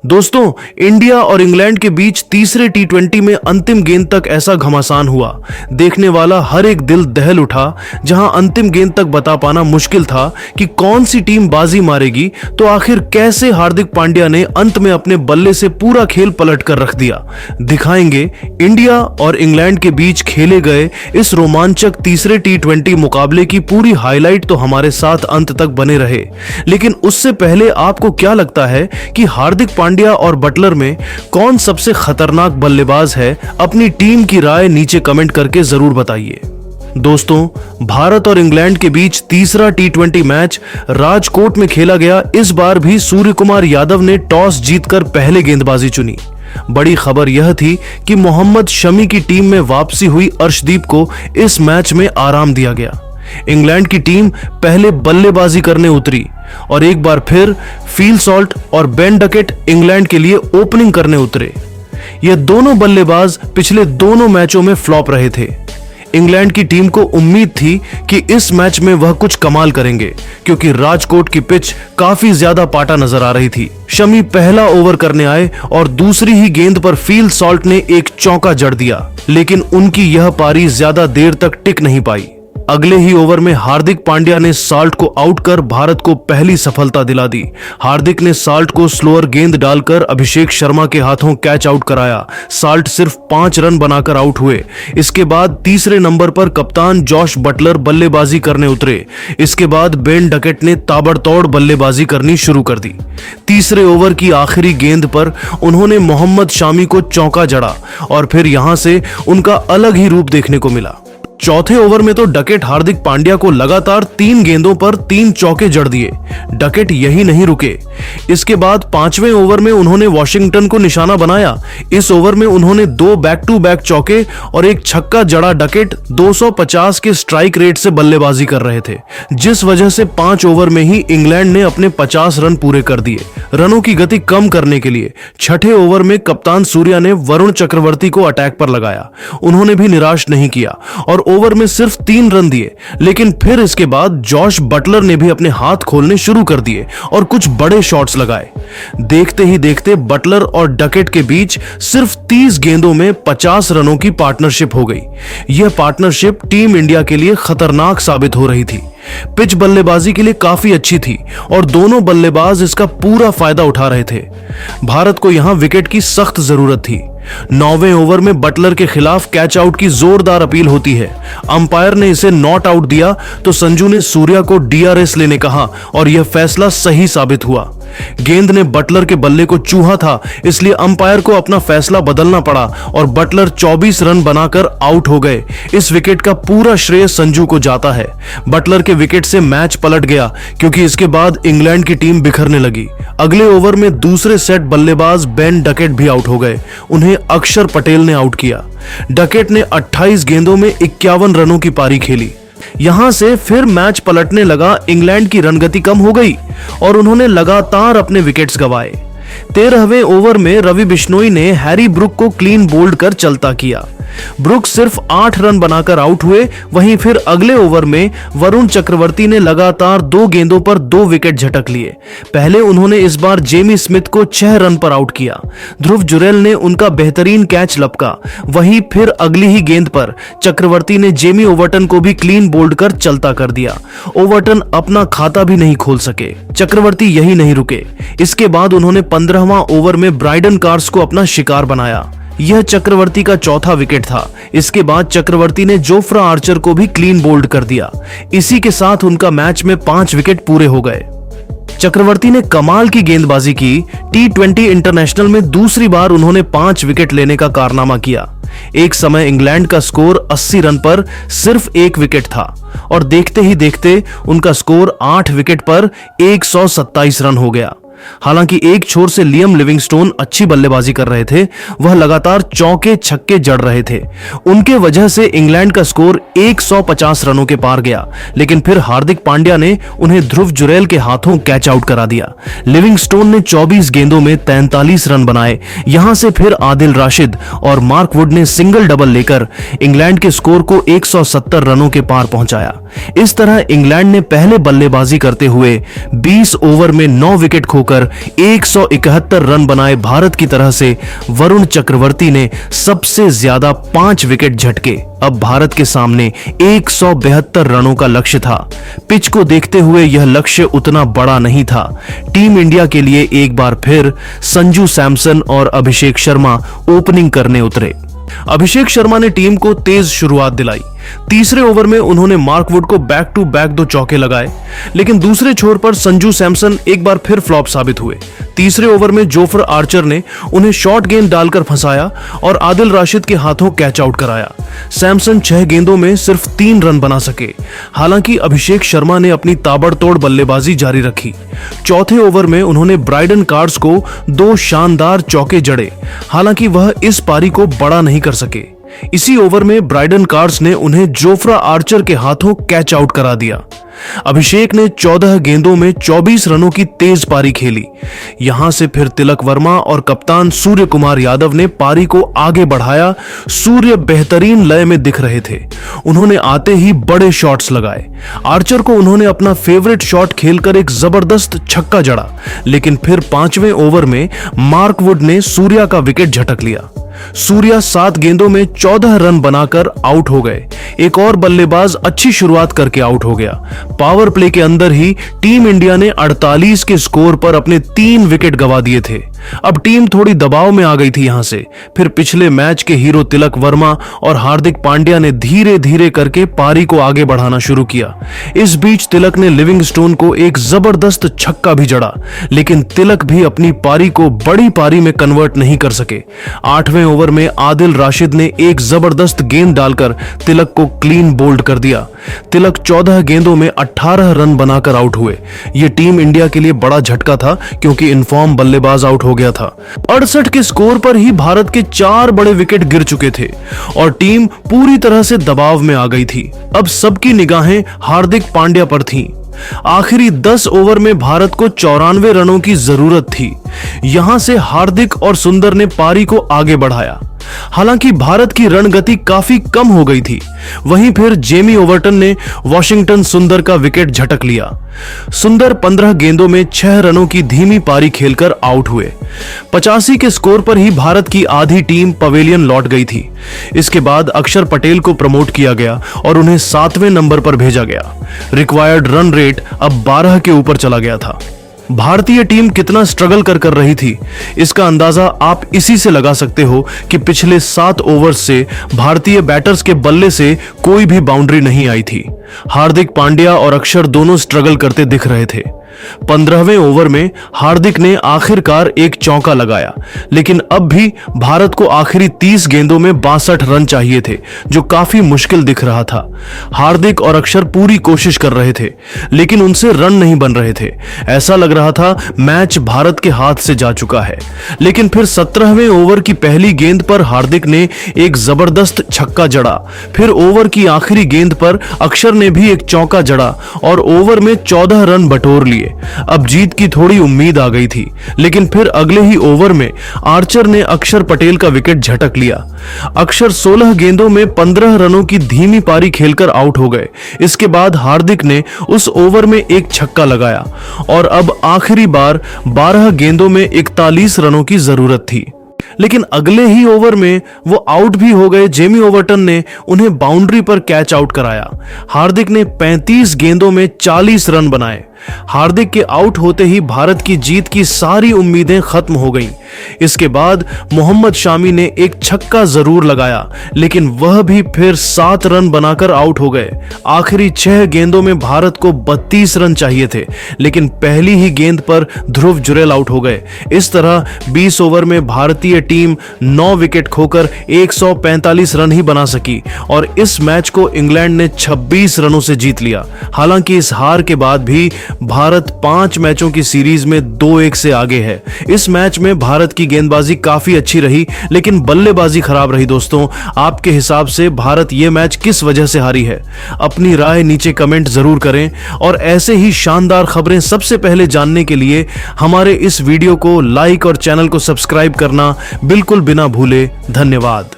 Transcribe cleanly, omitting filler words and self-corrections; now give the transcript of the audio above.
दोस्तों, इंडिया और इंग्लैंड के बीच तीसरे टी20 में अंतिम गेंद तक ऐसा घमासान हुआ, देखने वाला हर एक दिल दहल उठा। जहां अंतिम गेंद तक बता पाना मुश्किल था कि कौन सी टीम बाजी मारेगी, तो आखिर कैसे हार्दिक पांड्या ने अंत में अपने बल्ले से पूरा खेल पलट कर रख दिया। दिखाएंगे इंडिया और इंग्लैंड के बीच खेले गए इस रोमांचक तीसरे टी20 मुकाबले की पूरी हाईलाइट। तो हमारे साथ अंत तक बने रहे। लेकिन उससे पहले आपको क्या लगता है कि हार्दिक पांड्या और बटलर में कौन सबसे खतरनाक बल्लेबाज है? अपनी टीम की राय नीचे कमेंट करके जरूर बताइए। दोस्तों, भारत और इंग्लैंड के बीच तीसरा टी20 मैच राजकोट में खेला गया। इस बार भी सूर्य कुमार यादव ने टॉस जीतकर पहले गेंदबाजी चुनी। बड़ी खबर यह थी कि मोहम्मद शमी की टीम में वापसी हुई अर्शदीप को इस मैच में आराम दिया गया। इंग्लैंड की टीम पहले बल्लेबाजी करने उतरी और एक बार फिर फील सॉल्ट और बेन डकेट इंग्लैंड के लिए ओपनिंग करने उतरे। ये दोनों बल्लेबाज पिछले दोनों मैचों में फ्लॉप रहे थे। इंग्लैंड की टीम को उम्मीद थी कि इस मैच में वह कुछ कमाल करेंगे, क्योंकि राजकोट की पिच काफी ज्यादा पाटा नजर आ रही थी। शमी पहला ओवर करने आए और दूसरी ही गेंद पर फील सॉल्ट ने एक चौका जड़ दिया, लेकिन उनकी यह पारी ज्यादा देर तक टिक नहीं पाई। अगले ही ओवर में हार्दिक पांड्या ने साल्ट को आउट कर भारत को पहली सफलता दिला दी। हार्दिक ने साल्ट को स्लोअर गेंद डालकर अभिषेक शर्मा के हाथों कैच आउट कराया। साल्ट सिर्फ 5 रन बनाकर आउट हुए। इसके बाद तीसरे नंबर पर कप्तान जॉश बटलर बल्लेबाजी करने उतरे। इसके बाद बेन डकेट ने ताबड़तोड़ बल्लेबाजी करनी शुरू कर दी। तीसरे ओवर की आखिरी गेंद पर उन्होंने मोहम्मद शामी को चौका जड़ा और फिर यहां से उनका अलग ही रूप देखने को मिला। चौथे ओवर में तो डकेट हार्दिक पांड्या को लगातार 3 गेंदों पर 3 चौके जड़ दिए। डकेट यही नहीं रुके। इसके बाद 5वें ओवर में उन्होंने वॉशिंगटन को निशाना बनाया। इस ओवर में उन्होंने 2 बैक टू बैक चौके और एक छक्का जड़ा। डकेट 250 के स्ट्राइक रेट से बल्लेबाजी कर रहे थे, जिस वजह से 5 ओवर में ही इंग्लैंड ने अपने 50 रन पूरे कर दिए। रनों की गति कम करने के लिए छठे ओवर में कप्तान सूर्या ने वरुण चक्रवर्ती को अटैक पर लगाया। उन्होंने भी निराश नहीं किया और ओवर में सिर्फ 3 रन दिए। लेकिन फिर इसके बाद जॉश बटलर ने भी अपने हाथ खोलने शुरू कर दिए और कुछ बड़े शॉट्स लगाए। देखते ही देखते बटलर और डकेट के बीच सिर्फ 30 गेंदों में 50 रनों की पार्टनरशिप हो गई। यह पार्टनरशिप टीम इंडिया के लिए खतरनाक साबित हो रही थी। पिच बल्लेबाजी के लिए काफी अच्छी थी और दोनों बल्लेबाज इसका पूरा फायदा उठा रहे थे। भारत को यहां विकेट की सख्त जरूरत थी। 9वें ओवर में बटलर के खिलाफ कैच आउट की जोरदार अपील होती है। अंपायर ने इसे नॉट आउट दिया तो संजू ने सूर्या को डीआरएस लेने कहा और यह फैसला सही साबित हुआ। गेंद ने बटलर के बल्ले को चूहा था, इसलिए अंपायर को अपना फैसला बदलना पड़ा और बटलर 24 रन बनाकर आउट हो गए। इस विकेट का पूरा श्रेय संजू को जाता है। बटलर के विकेट से मैच पलट गया, क्योंकि इसके बाद इंग्लैंड की टीम बिखरने लगी। अगले ओवर में दूसरे सेट बल्लेबाज बेन डकेट भी आउट हो गए। उन्हें अक्षर पटेल ने आउट किया। डकेट ने 28 गेंदों में 51 रनों की पारी खेली। यहां से फिर मैच पलटने लगा। इंग्लैंड की रनगति कम हो गई और उन्होंने लगातार अपने विकेट्स गंवाए। 13वें ओवर में रवि बिश्नोई ने हैरी ब्रुक को क्लीन बोल्ड कर चलता किया। ब्रुक सिर्फ 8 रन बनाकर आउट हुए। वहीं फिर अगले ओवर में वरुण चक्रवर्ती ने लगातार 2 गेंदों पर 2 विकेट झटक लिए। पहले उन्होंने इस बार जेमी स्मिथ को 6 रन पर आउट किया। ध्रुव जुरेल ने उनका बेहतरीन कैच लपका। वहीं फिर अगली ही गेंद पर चक्रवर्ती ने जेमी ओवर्टन को भी क्लीन बोल्ड कर चलता कर दिया। ओवर्टन अपना खाता भी नहीं खोल सके। चक्रवर्ती यही नहीं रुके। इसके बाद उन्होंने 15वां ओवर में ब्राइडन कार्स को अपना शिकार बनाया। यह चक्रवर्ती का चौथा विकेट था। इसके बाद चक्रवर्ती ने जोफ्रा आर्चर को भी क्लीन बोल्ड कर दिया। इसी के साथ उनका मैच में 5 विकेट पूरे हो गए। चक्रवर्ती ने कमाल की गेंदबाजी की। टी20 इंटरनेशनल में दूसरी बार उन्होंने 5 विकेट लेने का कारनामा किया। एक समय इंग्लैंड का स्कोर 80 रन पर सिर्फ 1 विकेट था और देखते ही देखते उनका स्कोर 8 विकेट पर 127 रन हो गया। हालांकि एक छोर से लियम लिविंगस्टोन अच्छी बल्लेबाजी कर रहे थे, वह लगातार चौके छक्के जड़ रहे थे। उनके वजह से इंग्लैंड का स्कोर 150 रनों के पार गया, लेकिन फिर हार्दिक पांड्या ने उन्हें ध्रुव जुरेल के हाथों कैच आउट करा दिया। लिविंगस्टोन ने 24 गेंदों में 43 रन बनाए। यहां से फिर आदिल राशिद और मार्क वुड ने सिंगल डबल लेकर इंग्लैंड के स्कोर को 170 रनों के पार पहुंचाया। इस तरह इंग्लैंड ने पहले बल्लेबाजी करते हुए 20 ओवर में 9 विकेट खोकर 171 रन बनाए। भारत की तरह से वरुण चक्रवर्ती ने सबसे ज्यादा 5 विकेट झटके। अब भारत के सामने 172 रनों का लक्ष्य था। पिच को देखते हुए यह लक्ष्य उतना बड़ा नहीं था। टीम इंडिया के लिए एक बार फिर संजू सैमसन और अभिषेक शर्मा ओपनिंग करने उतरे। अभिषेक शर्मा ने टीम को तेज शुरुआत दिलाई। तीसरे ओवर में उन्होंने मार्क वुड को बैक टू बैक 2 चौके लगाए, लेकिन दूसरे छोर पर संजू सैमसन एक बार फिर फ्लॉप साबित हुए। तीसरे ओवर में जोफ्रा आर्चर ने उन्हें शॉर्ट गेंद डालकर फंसाया और आदिल राशिद के हाथों कैच आउट कराया। सैमसन 6 गेंदों में सिर्फ 3 रन बना सके। हालांकि अभिषेक शर्मा ने अपनी ताबड़तोड़ बल्लेबाजी जारी रखी। चौथे ओवर में उन्होंने ब्राइडन कार्स को 2 शानदार चौके जड़े। हालांकि वह इस पारी को बड़ा नहीं कर सके। इसी ओवर में ब्राइडन कार्स ने उन्हें जोफ्रा आर्चर के हाथों कैच आउट करा दिया। अभिषेक ने 14 गेंदों में 24 रनों की तेज पारी खेली। यहां से फिर तिलक वर्मा और कप्तान सूर्य कुमार यादव ने पारी को आगे बढ़ाया। सूर्य बेहतरीन लय में दिख रहे थे। उन्होंने आते ही बड़े शॉट्स लगाए। आर्चर को उन्होंने अपना फेवरेट शॉट खेलकर एक जबरदस्त छक्का जड़ा, लेकिन फिर 5वें ओवर में मार्क वुड ने सूर्या का विकेट झटक लिया। सूर्या 7 गेंदों में 14 रन बनाकर आउट हो गए। एक और बल्लेबाज अच्छी शुरुआत करके आउट हो गया। पावर प्ले के अंदर ही टीम इंडिया ने 48 के स्कोर पर अपने 3 विकेट गंवा दिए थे। अब टीम थोड़ी दबाव में आ गई थी। यहां से फिर पिछले मैच के हीरो तिलक वर्मा और हार्दिक पांड्या ने धीरे धीरे करके पारी को आगे बढ़ाना शुरू किया। इस बीच तिलक ने लिविंगस्टोन को एक जबरदस्त छक्का भी जड़ा, लेकिन तिलक भी अपनी पारी को बड़ी पारी में कन्वर्ट नहीं कर सके। 8वें ओवर में आदिल राशिद ने एक जबरदस्त गेंद डालकर तिलक को क्लीन बोल्ड कर दिया। तिलक 14 गेंदों में 18 रन बनाकर आउट हुए। यह टीम इंडिया के लिए बड़ा झटका था, क्योंकि इनफॉर्म बल्लेबाज आउट हो गया था। 68 के स्कोर पर ही भारत के 4 बड़े विकेट गिर चुके थे और टीम पूरी तरह से दबाव में आ गई थी। अब सबकी निगाहें हार्दिक पांड्या पर थीं। आखिरी 10 ओवर में भारत को 94 रनों की जरूरत थी। यहां से हार्दिक और सुंदर ने पारी को आगे बढ़ाया। हालांकि भारत की रणगति काफी कम हो गई थी। वहीं फिर जेमी ओवर्टन ने वॉशिंगटन सुंदर का विकेट झटक लिया। सुंदर 15 गेंदों में 6 रनों की धीमी पारी खेलकर आउट हुए। 85 के स्कोर पर ही भारत की आधी टीम पवेलियन लौट गई थी। इसके बाद अक्षर पटेल को प्रमोट किया गया और उन्हें 7वें नंबर पर भेजा गया। रिक्वायर्ड रन रेट अब 12 के ऊपर चला गया था। भारतीय टीम कितना स्ट्रगल कर रही थी, इसका अंदाजा आप इसी से लगा सकते हो कि पिछले 7 ओवर्स से भारतीय बैटर्स के बल्ले से कोई भी बाउंड्री नहीं आई थी। हार्दिक पांड्या और अक्षर दोनों स्ट्रगल करते दिख रहे थे। 15वें ओवर में हार्दिक ने आखिरकार एक चौका लगाया, लेकिन अब भी भारत को आखिरी 30 गेंदों में 62 रन चाहिए थे, जो काफी मुश्किल दिख रहा था। हार्दिक और अक्षर पूरी कोशिश कर रहे थे, लेकिन उनसे रन नहीं बन रहे थे। ऐसा लग रहा था मैच भारत के हाथ से जा चुका है। लेकिन फिर 17वें ओवर की पहली गेंद पर हार्दिक ने एक जबरदस्त छक्का जड़ा। फिर ओवर की आखिरी गेंद पर अक्षर ने भी एक चौका जड़ा और ओवर में 14 रन बटोर लिए। अब जीत की थोड़ी उम्मीद आ गई थी, लेकिन फिर अगले ही ओवर में आर्चर ने अक्षर पटेल का विकेट झटक लिया। अक्षर 16 गेंदों में 15 रनों की धीमी पारी खेलकर आउट हो गए। इसके बाद हार्दिक ने उस ओवर में एक छक्का लगाया और अब आखिरी बार 12 गेंदों में 41 रनों की जरूरत थी। लेकिन अगले ही ओवर में वो आउट भी हो गए। जेमी ओवर्टन ने उन्हें बाउंड्री पर कैच आउट कराया। हार्दिक ने 35 गेंदों में 40 रन बनाए। हार्दिक के आउट होते ही भारत की जीत की सारी उम्मीदें खत्म हो गईं। इसके बाद मोहम्मद शामी ने एक छक्का जरूर लगाया, लेकिन वह भी फिर 7 रन बनाकर आउट हो गए। आखिरी 6 गेंदों में भारत को 32 रन चाहिए थे, लेकिन पहली ही गेंद पर ध्रुव जुरेल आउट हो गए। इस तरह 20 ओवर में भारतीय टीम 9 विकेट खोकर 145 रन ही बना सकी और इस मैच को इंग्लैंड ने 26 रनों से जीत लिया। हालांकि इस हार के बाद भी भारत 5 मैचों की सीरीज में 2-1 से आगे है। इस मैच में भारत की गेंदबाजी काफी अच्छी रही, लेकिन बल्लेबाजी खराब रही। दोस्तों, आपके हिसाब से भारत ये मैच किस वजह से हारी है? अपनी राय नीचे कमेंट जरूर करें और ऐसे ही शानदार खबरें सबसे पहले जानने के लिए हमारे इस वीडियो को लाइक और चैनल को सब्सक्राइब करना बिल्कुल बिना भूले। धन्यवाद।